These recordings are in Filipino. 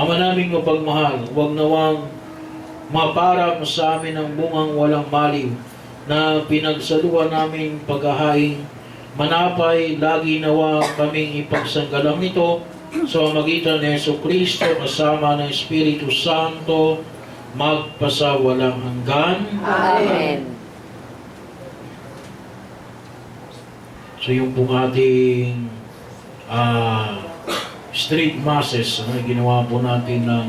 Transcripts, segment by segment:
Ama naming mapagmahal, huwag nawang maparang sa amin ang bungang walang maliw na pinagsaluhan namin paghahain. Manapay, lagi nawa kaming ipagsanggalang nito sa magitan ni Jesucristo kasama ng Espiritu Santo magpasawalang hanggan. Amen. So yung pong ating street masses, ginawa po natin ng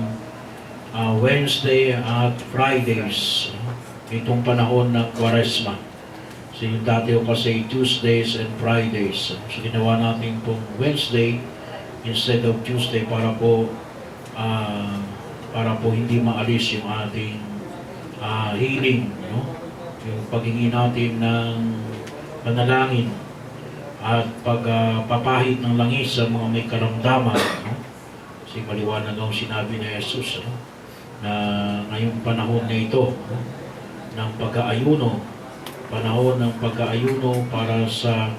Wednesday at Fridays, itong panahon ng Kwaresma. So yung dati ko kasi Tuesdays and Fridays. So ginawa natin pong Wednesday instead of Tuesday para po hindi maalis yung ating healing, no? Yung paghingi natin ng panalangin at pagpapahid ng langis sa mga may karamdaman, no? Kasi maliwanag ang sinabi ni Jesus, no? Na ngayong panahon na ito, no? Ng pag-aayuno, panahon ng pag-aayuno para sa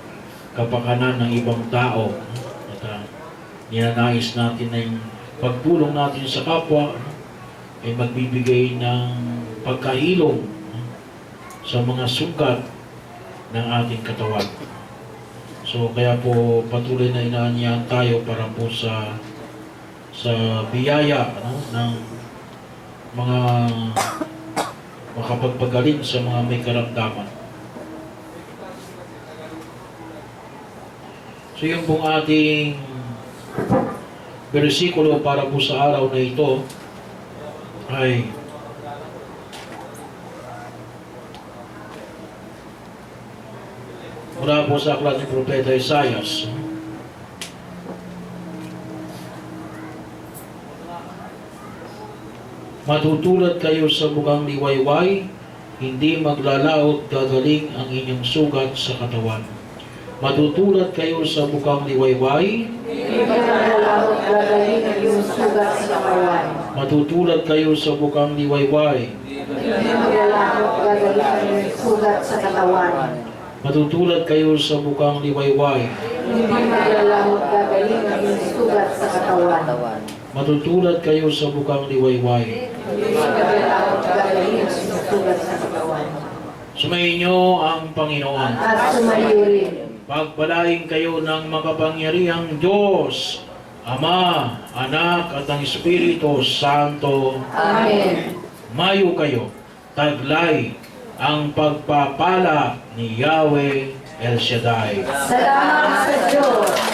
kapakanan ng ibang tao, no? At ninanais natin na yung pagtulong natin sa kapwa, no? Ay magbibigay ng pagkahilom, no? Sa mga sugat ng ating katawan. So kaya po patuloy na inaanyahan tayo para po sa biyaya, ano, ng mga makapagpagaling sa mga may karamdaman. So yung pong ating bersikulo para po sa araw na ito ay mula po sa aklat ni Propeta Isaias. Matutulad kayo sa bukang liwayway, hindi maglalaot gagaling ang inyong sugat sa katawan. Matutulad kayo sa bukang liwayway, Hindi maglalaot gagaling ang iyong sugat sa katawan. matutulad kayo sa bukang liwayway, Hindi maglalaot gagaling ang iyong sugat sa katawan. matutulad kayo sa bukang liwayway, Hindi maglalaot gagaling ang iyong sugat sa katawan. matutulad kayo sa bukang liwayway. Hindi maglalaot gagaling ang iyong sugat sa katawan. Sumayin niyo ang Panginoon. At sumayo rin. Pagpalain kayo ng makapangyarihang Diyos, Ama, Anak at ang Espiritu Santo. Amen. Mayo kayo, taglay ang pagpapala ni Yahweh El Shaddai. Salamat sa Diyos.